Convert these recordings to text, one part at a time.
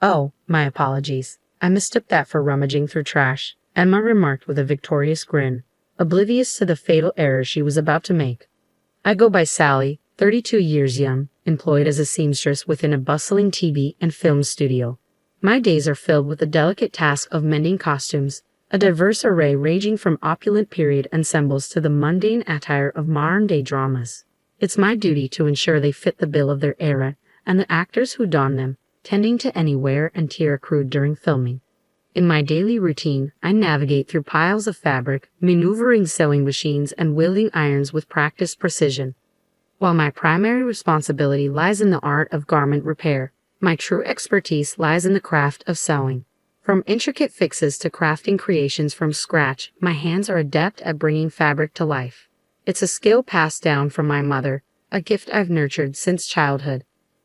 Oh, my apologies. I mistook that for rummaging through trash, Emma remarked with a victorious grin, oblivious to the fatal error she was about to make. I go by Sally, 32 years young, employed as a seamstress within a bustling TV and film studio. My days are filled with the delicate task of mending costumes, a diverse array ranging from opulent period ensembles to the mundane attire of modern-day dramas. It's my duty to ensure they fit the bill of their era and the actors who don them, tending to any wear and tear accrued during filming. In my daily routine, I navigate through piles of fabric, maneuvering sewing machines and wielding irons with practiced precision. While my primary responsibility lies in the art of garment repair, my true expertise lies in the craft of sewing. From intricate fixes to crafting creations from scratch, my hands are adept at bringing fabric to life. It's a skill passed down from my mother, a gift I've nurtured since childhood.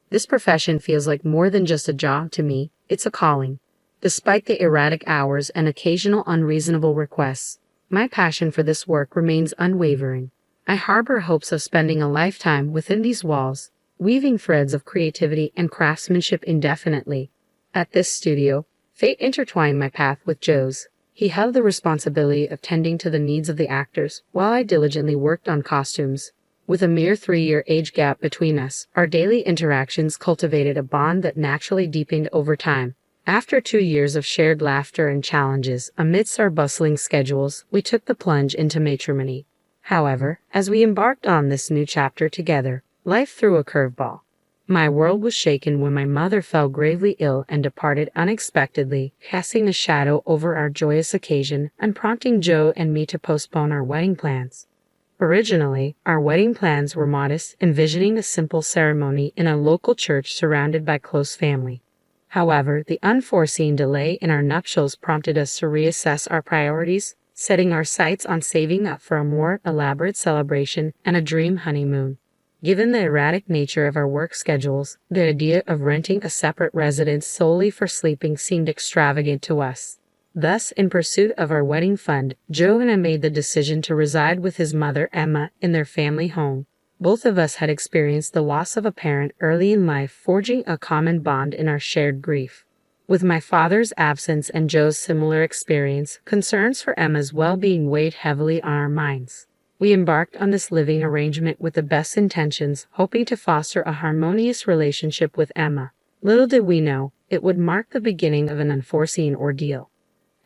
This profession feels like more than just a job to me, it's a calling. Despite the erratic hours and occasional unreasonable requests, my passion for this work remains unwavering. I harbor hopes of spending a lifetime within these walls, weaving threads of creativity and craftsmanship indefinitely. At this studio, fate intertwined my path with Joe's. He held the responsibility of tending to the needs of the actors, while I diligently worked on costumes. With a mere 3-year age gap between us, our daily interactions cultivated a bond that naturally deepened over time. After 2 years of shared laughter and challenges amidst our bustling schedules, we took the plunge into matrimony. However, as we embarked on this new chapter together, life threw a curveball. My world was shaken when my mother fell gravely ill and departed unexpectedly, casting a shadow over our joyous occasion and prompting Joe and me to postpone our wedding plans. Originally, our wedding plans were modest, envisioning a simple ceremony in a local church surrounded by close family. However, the unforeseen delay in our nuptials prompted us to reassess our priorities, setting our sights on saving up for a more elaborate celebration and a dream honeymoon. Given the erratic nature of our work schedules, the idea of renting a separate residence solely for sleeping seemed extravagant to us. Thus, in pursuit of our wedding fund, Joe and I made the decision to reside with his mother, Emma, in their family home. Both of us had experienced the loss of a parent early in life, forging a common bond in our shared grief. With my father's absence and Joe's similar experience, concerns for Emma's well-being weighed heavily on our minds. We embarked on this living arrangement with the best intentions, hoping to foster a harmonious relationship with Emma. Little did we know, it would mark the beginning of an unforeseen ordeal.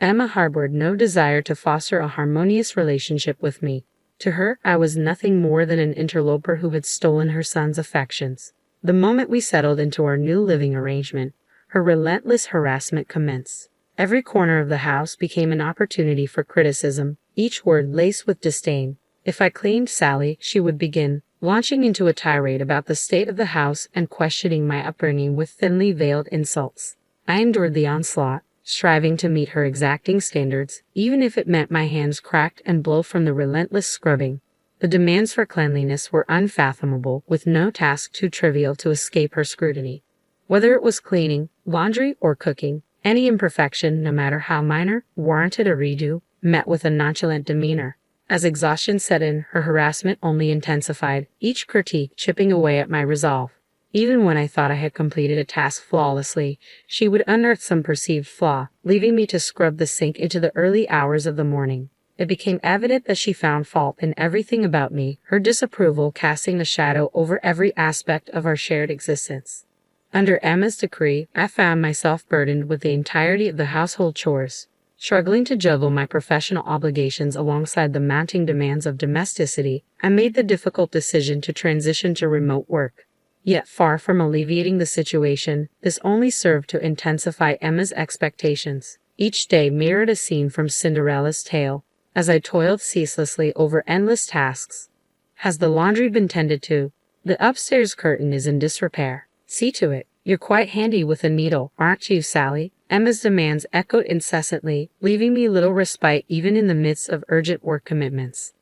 Emma harbored no desire to foster a harmonious relationship with me. To her, I was nothing more than an interloper who had stolen her son's affections. The moment we settled into our new living arrangement, her relentless harassment commenced. Every corner of the house became an opportunity for criticism, each word laced with disdain. If I claimed Sally, she would begin, launching into a tirade about the state of the house and questioning my upbringing with thinly veiled insults. I endured the onslaught, striving to meet her exacting standards, even if it meant my hands cracked and blue from the relentless scrubbing. The demands for cleanliness were unfathomable, with no task too trivial to escape her scrutiny. Whether it was cleaning, laundry, or cooking, any imperfection, no matter how minor, warranted a redo, met with a nonchalant demeanor. As exhaustion set in, her harassment only intensified, each critique chipping away at my resolve. Even when I thought I had completed a task flawlessly, she would unearth some perceived flaw, leaving me to scrub the sink into the early hours of the morning. It became evident that she found fault in everything about me, her disapproval casting a shadow over every aspect of our shared existence. Under Emma's decree, I found myself burdened with the entirety of the household chores. Struggling to juggle my professional obligations alongside the mounting demands of domesticity, I made the difficult decision to transition to remote work. Yet far from alleviating the situation, this only served to intensify Emma's expectations. Each day mirrored a scene from Cinderella's tale, as I toiled ceaselessly over endless tasks. Has the laundry been tended to? The upstairs curtain is in disrepair. See to it. You're quite handy with a needle, aren't you, Sally? Emma's demands echoed incessantly, leaving me little respite even in the midst of urgent work commitments.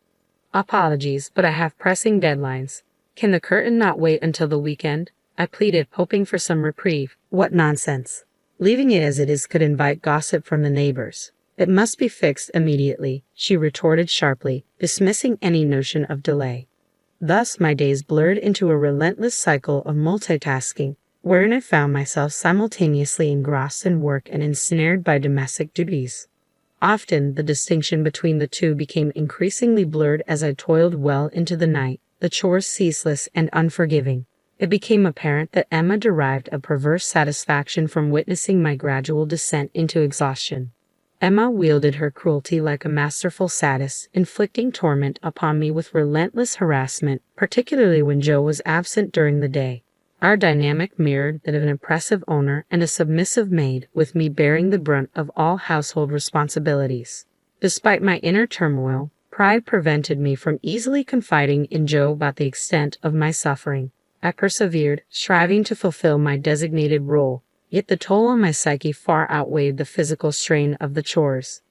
Apologies, but I have pressing deadlines. Can the curtain not wait until the weekend? I pleaded, hoping for some reprieve. What nonsense. Leaving it as it is could invite gossip from the neighbors. It must be fixed immediately, she retorted sharply, dismissing any notion of delay. Thus my days blurred into a relentless cycle of multitasking, wherein I found myself simultaneously engrossed in work and ensnared by domestic duties. Often, the distinction between the two became increasingly blurred as I toiled well into the night, the chores ceaseless and unforgiving. It became apparent that Emma derived a perverse satisfaction from witnessing my gradual descent into exhaustion. Emma wielded her cruelty like a masterful sadist, inflicting torment upon me with relentless harassment, particularly when Joe was absent during the day. Our dynamic mirrored that of an oppressive owner and a submissive maid, with me bearing the brunt of all household responsibilities. Despite my inner turmoil, pride prevented me from easily confiding in Joe about the extent of my suffering. I persevered, striving to fulfill my designated role, yet the toll on my psyche far outweighed the physical strain of the chores.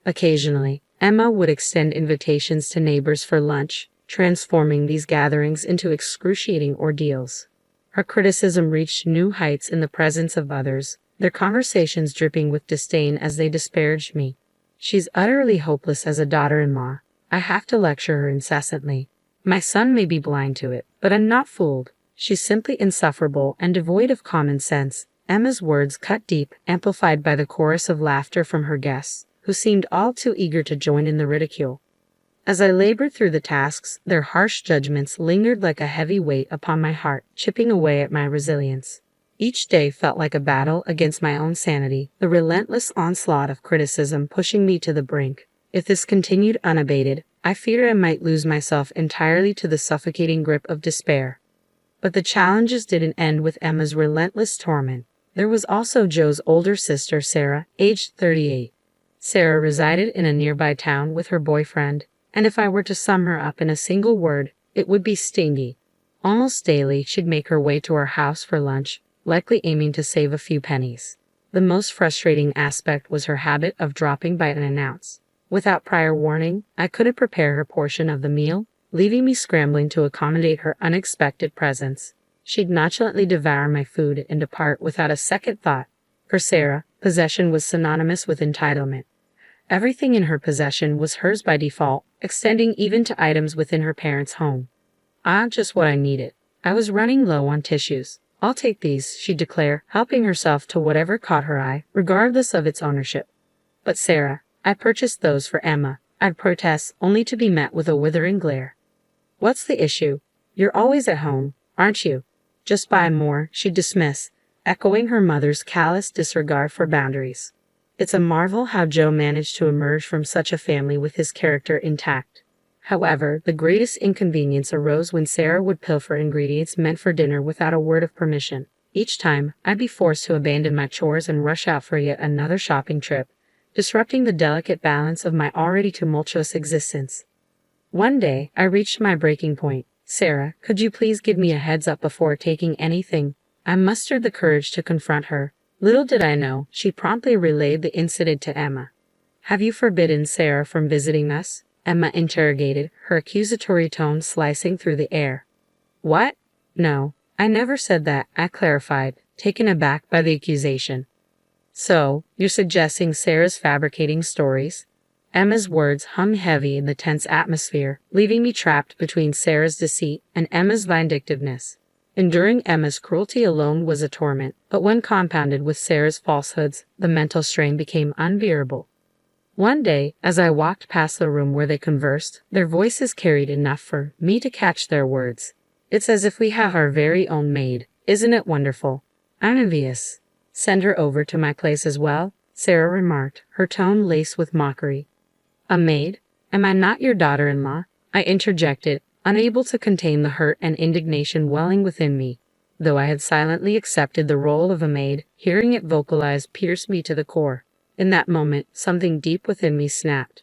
Occasionally, Emma would extend invitations to neighbors for lunch, transforming these gatherings into excruciating ordeals. Her criticism reached new heights in the presence of others, their conversations dripping with disdain as they disparaged me. She's utterly hopeless as a daughter-in-law. I have to lecture her incessantly. My son may be blind to it, but I'm not fooled. She's simply insufferable and devoid of common sense. Emma's words cut deep, amplified by the chorus of laughter from her guests, who seemed all too eager to join in the ridicule. As I labored through the tasks, their harsh judgments lingered like a heavy weight upon my heart, chipping away at my resilience. Each day felt like a battle against my own sanity, the relentless onslaught of criticism pushing me to the brink. If this continued unabated, I feared I might lose myself entirely to the suffocating grip of despair. But the challenges didn't end with Emma's relentless torment. There was also Joe's older sister, Sarah, aged 38. Sarah resided in a nearby town with her boyfriend, and if I were to sum her up in a single word, it would be stingy. Almost daily, she'd make her way to our house for lunch, likely aiming to save a few pennies. The most frustrating aspect was her habit of dropping by unannounced. Without prior warning, I couldn't prepare her portion of the meal, leaving me scrambling to accommodate her unexpected presence. She'd nonchalantly devour my food and depart without a second thought. For Sarah, possession was synonymous with entitlement. Everything in her possession was hers by default, extending even to items within her parents' home. Just what I needed. I was running low on tissues. I'll take these, she'd declare, helping herself to whatever caught her eye, regardless of its ownership. But Sarah, I purchased those for Emma, I'd protest, only to be met with a withering glare. What's the issue? You're always at home, aren't you? Just buy more, she'd dismiss, echoing her mother's callous disregard for boundaries. It's a marvel how Joe managed to emerge from such a family with his character intact. However, the greatest inconvenience arose when Sarah would pilfer ingredients meant for dinner without a word of permission. Each time, I'd be forced to abandon my chores and rush out for yet another shopping trip, disrupting the delicate balance of my already tumultuous existence. One day, I reached my breaking point. Sarah, could you please give me a heads up before taking anything? I mustered the courage to confront her. Little did I know, she promptly relayed the incident to Emma. Have you forbidden Sarah from visiting us? Emma interrogated, her accusatory tone slicing through the air. What? No, I never said that, I clarified, taken aback by the accusation. So, you're suggesting Sarah's fabricating stories? Emma's words hung heavy in the tense atmosphere, leaving me trapped between Sarah's deceit and Emma's vindictiveness. Enduring Emma's cruelty alone was a torment, but when compounded with Sarah's falsehoods, the mental strain became unbearable. One day, as I walked past the room where they conversed, their voices carried enough for me to catch their words. It's as if we have our very own maid. Isn't it wonderful? I'm envious. Send her over to my place as well, Sarah remarked, her tone laced with mockery. A maid? Am I not your daughter-in-law? I interjected, unable to contain the hurt and indignation welling within me. Though I had silently accepted the role of a maid, hearing it vocalized pierced me to the core. In that moment, something deep within me snapped.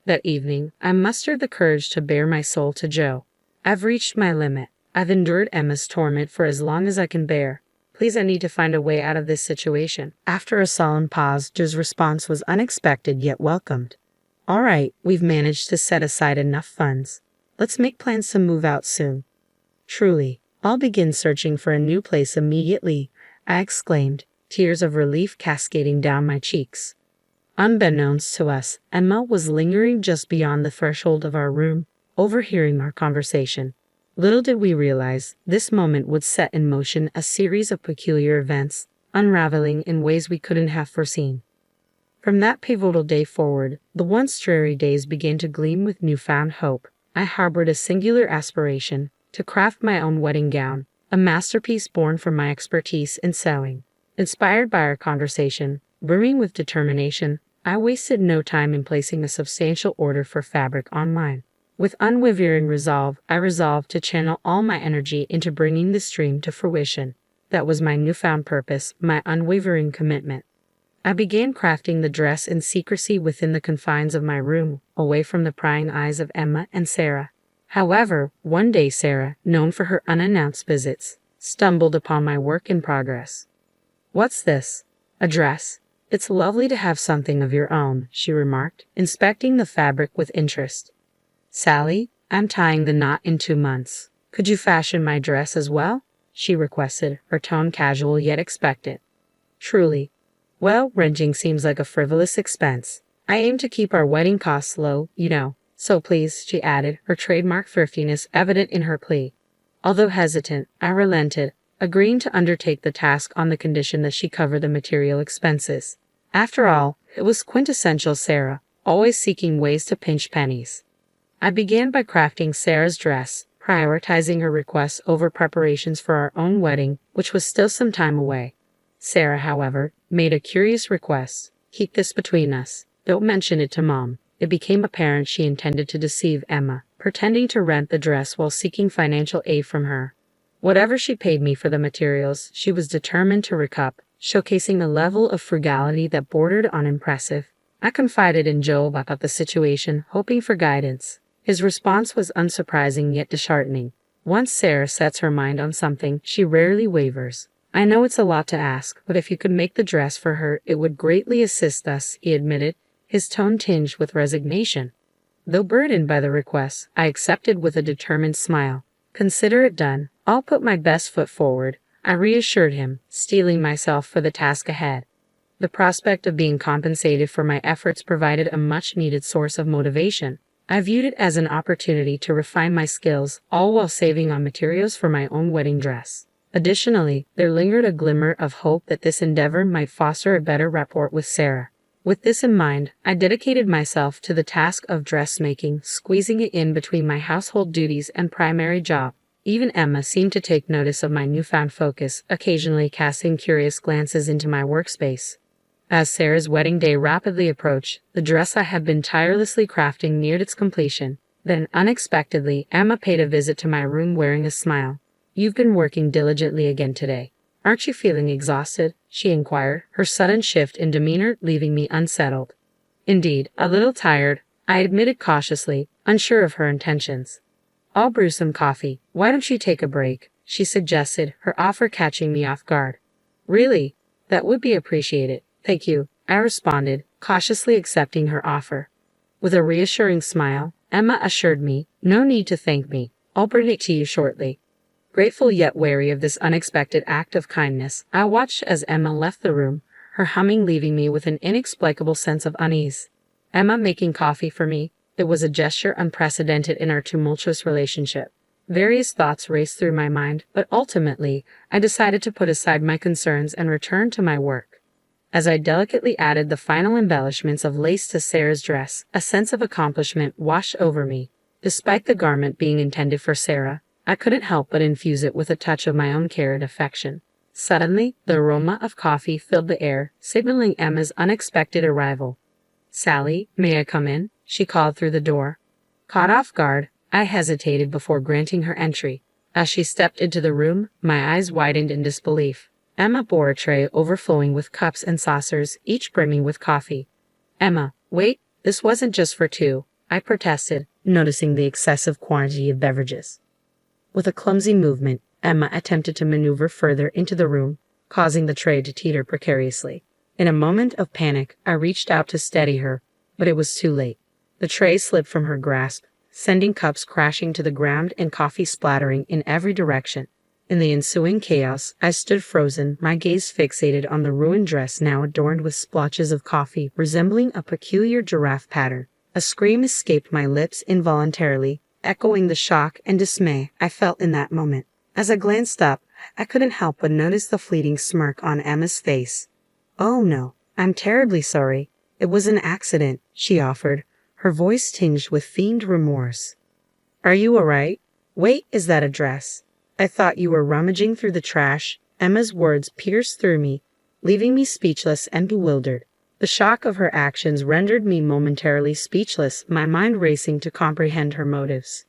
That evening, I mustered the courage to bare my soul to Joe. I've reached my limit. I've endured Emma's torment for as long as I can bear. Please, I need to find a way out of this situation. After a solemn pause, Joe's response was unexpected yet welcomed. All right, we've managed to set aside enough funds. Let's make plans to move out soon. Truly, I'll begin searching for a new place immediately, I exclaimed, tears of relief cascading down my cheeks. Unbeknownst to us, Emma was lingering just beyond the threshold of our room, overhearing our conversation. Little did we realize this moment would set in motion a series of peculiar events, unraveling in ways we couldn't have foreseen. From that pivotal day forward, the once dreary days began to gleam with newfound hope. I harbored a singular aspiration to craft my own wedding gown, a masterpiece born from my expertise in sewing. Inspired by our conversation, brimming with determination, I wasted no time in placing a substantial order for fabric online. With unwavering resolve, I resolved to channel all my energy into bringing this dream to fruition. That was my newfound purpose, my unwavering commitment. I began crafting the dress in secrecy within the confines of my room, away from the prying eyes of Emma and Sarah. However, one day Sarah, known for her unannounced visits, stumbled upon my work in progress. "What's this? A dress? It's lovely to have something of your own," she remarked, inspecting the fabric with interest. "Sally, I'm tying the knot in 2 months. Could you fashion my dress as well?" she requested, her tone casual yet expectant. "Truly. Well, renting seems like a frivolous expense. I aim to keep our wedding costs low, you know. So please," she added, her trademark thriftiness evident in her plea. Although hesitant, I relented, agreeing to undertake the task on the condition that she cover the material expenses. After all, it was quintessential Sarah, always seeking ways to pinch pennies. I began by crafting Sarah's dress, prioritizing her requests over preparations for our own wedding, which was still some time away. Sarah, however, made a curious request. "Keep this between us. Don't mention it to Mom." It became apparent she intended to deceive Emma, pretending to rent the dress while seeking financial aid from her. Whatever she paid me for the materials, she was determined to recoup, showcasing a level of frugality that bordered on impressive. I confided in Joe about the situation, hoping for guidance. His response was unsurprising yet disheartening. Once Sarah sets her mind on something, she rarely wavers. "I know it's a lot to ask, but if you could make the dress for her, it would greatly assist us," he admitted, his tone tinged with resignation. Though burdened by the request, I accepted with a determined smile. "Consider it done. I'll put my best foot forward," I reassured him, steeling myself for the task ahead. The prospect of being compensated for my efforts provided a much-needed source of motivation. I viewed it as an opportunity to refine my skills, all while saving on materials for my own wedding dress. Additionally, there lingered a glimmer of hope that this endeavor might foster a better rapport with Sarah. With this in mind, I dedicated myself to the task of dressmaking, squeezing it in between my household duties and primary job. Even Emma seemed to take notice of my newfound focus, occasionally casting curious glances into my workspace. As Sarah's wedding day rapidly approached, the dress I had been tirelessly crafting neared its completion. Then, unexpectedly, Emma paid a visit to my room wearing a smile. "You've been working diligently again today. Aren't you feeling exhausted?" she inquired, her sudden shift in demeanor leaving me unsettled. "Indeed, a little tired," I admitted cautiously, unsure of her intentions. "I'll brew some coffee. Why don't you take a break?" she suggested, her offer catching me off guard. "Really? That would be appreciated. Thank you," I responded, cautiously accepting her offer. With a reassuring smile, Emma assured me, "No need to thank me. I'll bring it to you shortly." Grateful yet wary of this unexpected act of kindness, I watched as Emma left the room, her humming leaving me with an inexplicable sense of unease. Emma making coffee for me, it was a gesture unprecedented in our tumultuous relationship. Various thoughts raced through my mind, but ultimately, I decided to put aside my concerns and return to my work. As I delicately added the final embellishments of lace to Sarah's dress, a sense of accomplishment washed over me. Despite the garment being intended for Sarah, I couldn't help but infuse it with a touch of my own care and affection. Suddenly, the aroma of coffee filled the air, signaling Emma's unexpected arrival. "Sally, may I come in?" she called through the door. Caught off guard, I hesitated before granting her entry. As she stepped into the room, my eyes widened in disbelief. Emma bore a tray overflowing with cups and saucers, each brimming with coffee. "Emma, wait, this wasn't just for two," I protested, noticing the excessive quantity of beverages. With a clumsy movement, Emma attempted to maneuver further into the room, causing the tray to teeter precariously. In a moment of panic, I reached out to steady her, but it was too late. The tray slipped from her grasp, sending cups crashing to the ground and coffee splattering in every direction. In the ensuing chaos, I stood frozen, my gaze fixated on the ruined dress now adorned with splotches of coffee resembling a peculiar giraffe pattern. A scream escaped my lips involuntarily, echoing the shock and dismay I felt in that moment. As I glanced up, I couldn't help but notice the fleeting smirk on Emma's face. "Oh no, I'm terribly sorry. It was an accident," she offered, her voice tinged with feigned remorse. "Are you alright? Wait, is that a dress? I thought you were rummaging through the trash." Emma's words pierced through me, leaving me speechless and bewildered. The shock of her actions rendered me momentarily speechless, my mind racing to comprehend her motives.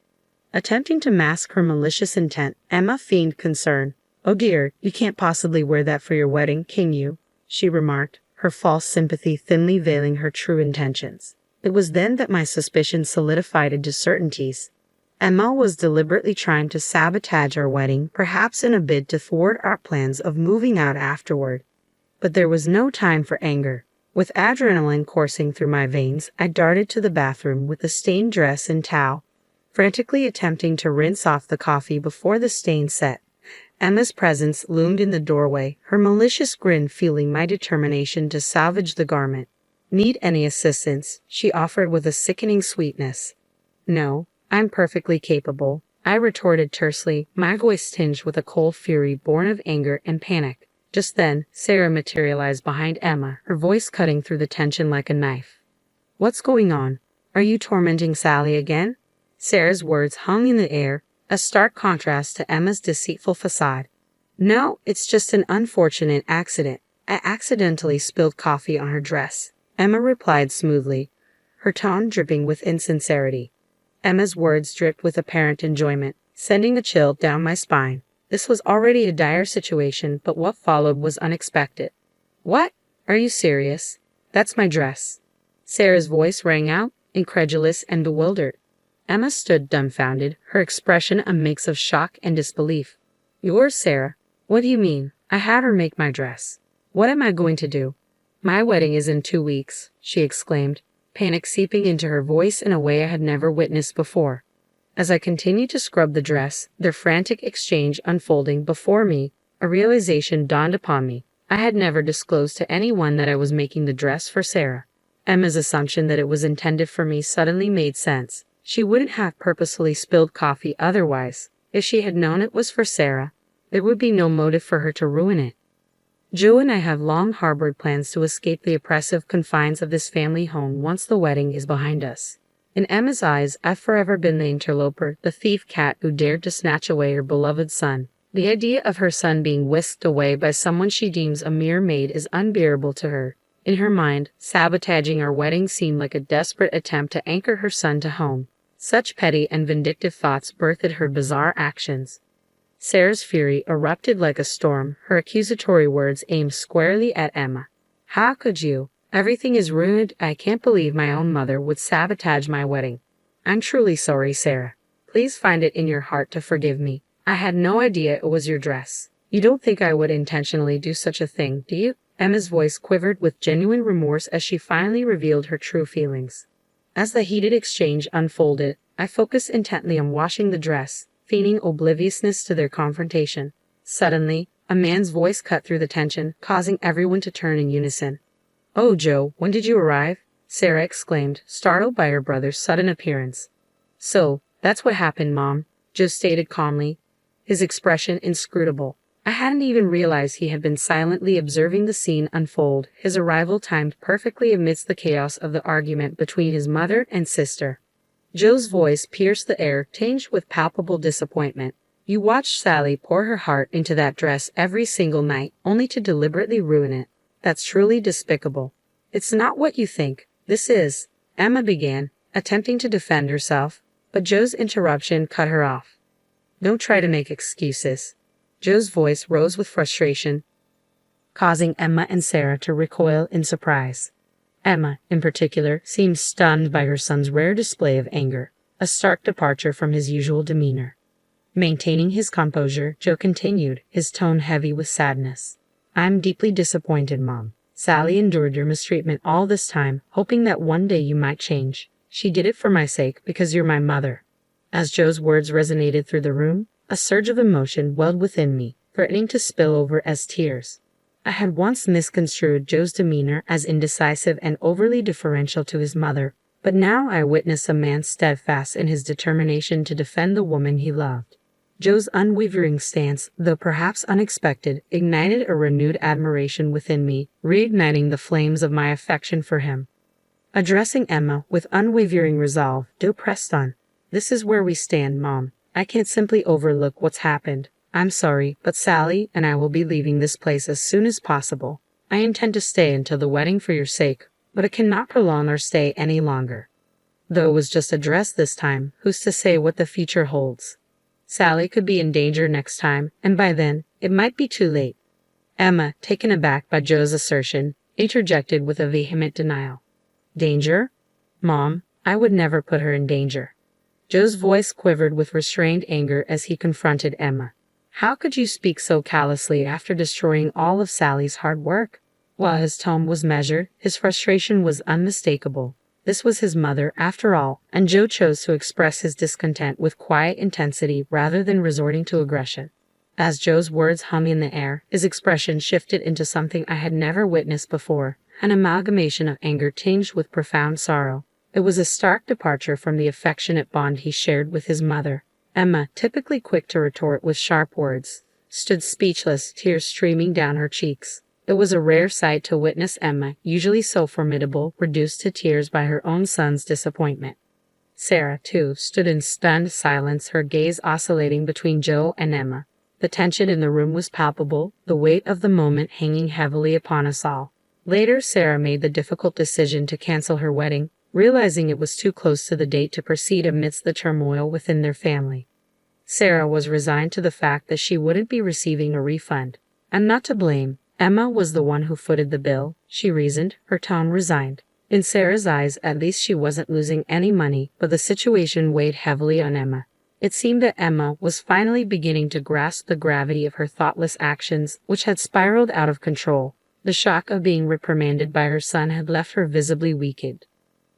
Attempting to mask her malicious intent, Emma feigned concern. "Oh dear, you can't possibly wear that for your wedding, can you?" she remarked, her false sympathy thinly veiling her true intentions. It was then that my suspicions solidified into certainties. Emma was deliberately trying to sabotage our wedding, perhaps in a bid to thwart our plans of moving out afterward. But there was no time for anger. With adrenaline coursing through my veins, I darted to the bathroom with the stained dress and towel, frantically attempting to rinse off the coffee before the stain set. Emma's presence loomed in the doorway, her malicious grin fueling my determination to salvage the garment. "Need any assistance?" she offered with a sickening sweetness. "No, I'm perfectly capable," I retorted tersely, my voice tinged with a cold fury born of anger and panic. Just then, Sarah materialized behind Emma, her voice cutting through the tension like a knife. "What's going on? Are you tormenting Sally again?" Sarah's words hung in the air, a stark contrast to Emma's deceitful facade. "No, it's just an unfortunate accident. I accidentally spilled coffee on her dress," Emma replied smoothly, her tone dripping with insincerity. Emma's words dripped with apparent enjoyment, sending a chill down my spine. This was already a dire situation, but what followed was unexpected. "What? Are you serious? That's my dress." Sarah's voice rang out, incredulous and bewildered. Emma stood dumbfounded, her expression a mix of shock and disbelief. "Yours, Sarah? What do you mean? I had her make my dress. What am I going to do?" "My wedding is in 2 weeks," she exclaimed, panic seeping into her voice in a way I had never witnessed before. As I continued to scrub the dress, their frantic exchange unfolding before me, a realization dawned upon me. I had never disclosed to anyone that I was making the dress for Sarah. Emma's assumption that it was intended for me suddenly made sense. She wouldn't have purposefully spilled coffee otherwise. If she had known it was for Sarah, there would be no motive for her to ruin it. Joe and I have long harbored plans to escape the oppressive confines of this family home once the wedding is behind us. In Emma's eyes, I've forever been the interloper, the thief cat who dared to snatch away her beloved son. The idea of her son being whisked away by someone she deems a mere maid is unbearable to her. In her mind, sabotaging our wedding seemed like a desperate attempt to anchor her son to home. Such petty and vindictive thoughts birthed her bizarre actions. Sarah's fury erupted like a storm, her accusatory words aimed squarely at Emma. "How could you? Everything is ruined. I can't believe my own mother would sabotage my wedding. I'm truly sorry, Sarah. Please find it in your heart to forgive me. I had no idea it was your dress. You don't think I would intentionally do such a thing, do you?" Emma's voice quivered with genuine remorse as she finally revealed her true feelings. As the heated exchange unfolded, I focused intently on washing the dress, feigning obliviousness to their confrontation. Suddenly, a man's voice cut through the tension, causing everyone to turn in unison. "Oh, Joe, when did you arrive?" Sarah exclaimed, startled by her brother's sudden appearance. "So, that's what happened, Mom," Joe stated calmly, his expression inscrutable. I hadn't even realized he had been silently observing the scene unfold, his arrival timed perfectly amidst the chaos of the argument between his mother and sister. Joe's voice pierced the air, tinged with palpable disappointment. "You watched Sally pour her heart into that dress every single night, only to deliberately ruin it. That's truly despicable." "It's not what you think. This is," Emma began, attempting to defend herself, but Joe's interruption cut her off. "Don't try to make excuses." Joe's voice rose with frustration, causing Emma and Sarah to recoil in surprise. Emma, in particular, seemed stunned by her son's rare display of anger, a stark departure from his usual demeanor. Maintaining his composure, Joe continued, his tone heavy with sadness. "I'm deeply disappointed, Mom. Sally endured your mistreatment all this time, hoping that one day you might change. She did it for my sake, because you're my mother." As Joe's words resonated through the room, a surge of emotion welled within me, threatening to spill over as tears. I had once misconstrued Joe's demeanor as indecisive and overly deferential to his mother, But now I witness a man steadfast in his determination to defend the woman he loved. Joe's unwavering stance, though perhaps unexpected, ignited a renewed admiration within me, reigniting the flames of my affection for him. Addressing Emma with unwavering resolve, Joe pressed on. "This is where we stand, Mom. I can't simply overlook what's happened. I'm sorry, but Sally and I will be leaving this place as soon as possible. I intend to stay until the wedding for your sake, but I cannot prolong our stay any longer." Though it was just a dress this time, who's to say what the future holds? Sally could be in danger next time, and by then, it might be too late. Emma, taken aback by Joe's assertion, interjected with a vehement denial. "Danger? Mom, I would never put her in danger." Joe's voice quivered with restrained anger as he confronted Emma. "How could you speak so callously after destroying all of Sally's hard work?" While his tone was measured, his frustration was unmistakable. This was his mother, after all, and Joe chose to express his discontent with quiet intensity rather than resorting to aggression. As Joe's words hung in the air, his expression shifted into something I had never witnessed before, an amalgamation of anger tinged with profound sorrow. It was a stark departure from the affectionate bond he shared with his mother. Emma, typically quick to retort with sharp words, stood speechless, tears streaming down her cheeks. It was a rare sight to witness Emma, usually so formidable, reduced to tears by her own son's disappointment. Sarah, too, stood in stunned silence, her gaze oscillating between Joe and Emma. The tension in the room was palpable, the weight of the moment hanging heavily upon us all. Later, Sarah made the difficult decision to cancel her wedding, realizing it was too close to the date to proceed amidst the turmoil within their family. Sarah was resigned to the fact that she wouldn't be receiving a refund. And not to blame. Emma was the one who footed the bill, she reasoned, her tone resigned. In Sarah's eyes, at least she wasn't losing any money, but the situation weighed heavily on Emma. It seemed that Emma was finally beginning to grasp the gravity of her thoughtless actions, which had spiraled out of control. The shock of being reprimanded by her son had left her visibly weakened.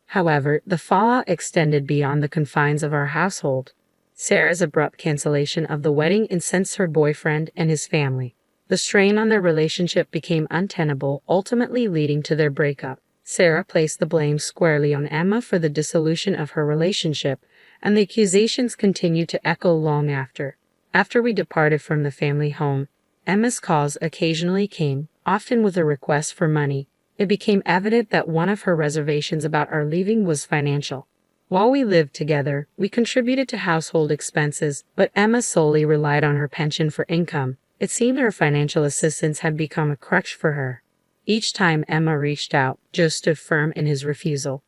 However, the fallout extended beyond the confines of our household. Sarah's abrupt cancellation of the wedding incensed her boyfriend and his family. The strain on their relationship became untenable, ultimately leading to their breakup. Sarah placed the blame squarely on Emma for the dissolution of her relationship, and the accusations continued to echo long after. After we departed from the family home, Emma's calls occasionally came, often with a request for money. It became evident that one of her reservations about our leaving was financial. While we lived together, we contributed to household expenses, but Emma solely relied on her pension for income. It seemed her financial assistance had become a crutch for her. Each time Emma reached out, Joe stood firm in his refusal.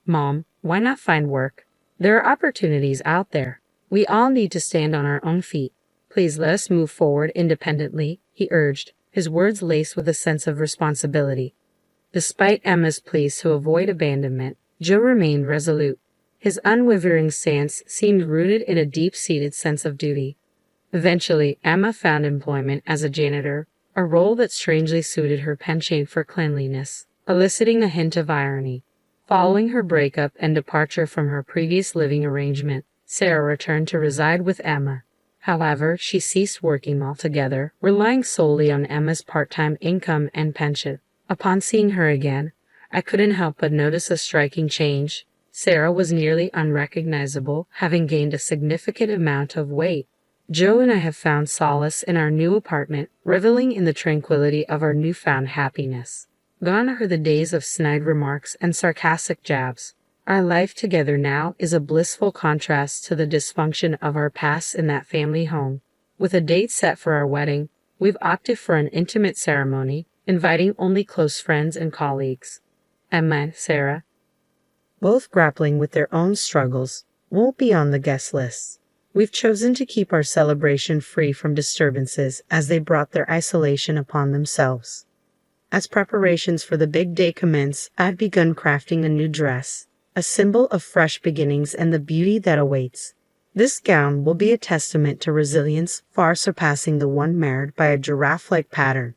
"Mom, why not find work? There are opportunities out there. We all need to stand on our own feet. Please let us move forward independently," he urged, his words laced with a sense of responsibility. Despite Emma's pleas to avoid abandonment, Joe remained resolute. His unwavering stance seemed rooted in a deep-seated sense of duty. Eventually, Emma found employment as a janitor, a role that strangely suited her penchant for cleanliness, eliciting a hint of irony. Following her breakup and departure from her previous living arrangement, Sarah returned to reside with Emma. However, she ceased working altogether, relying solely on Emma's part-time income and pension. Upon seeing her again, I couldn't help but notice a striking change. Sarah was nearly unrecognizable, having gained a significant amount of weight. Joe and I have found solace in our new apartment, reveling in the tranquility of our newfound happiness. Gone are the days of snide remarks and sarcastic jabs. Our life together now is a blissful contrast to the dysfunction of our past in that family home. With a date set for our wedding, we've opted for an intimate ceremony, inviting only close friends and colleagues. Emma and Sarah, both grappling with their own struggles, won't be on the guest list. We've chosen to keep our celebration free from disturbances as they brought their isolation upon themselves. As preparations for the big day commence, I've begun crafting a new dress, a symbol of fresh beginnings and the beauty that awaits. This gown will be a testament to resilience far surpassing the one marred by a giraffe-like pattern.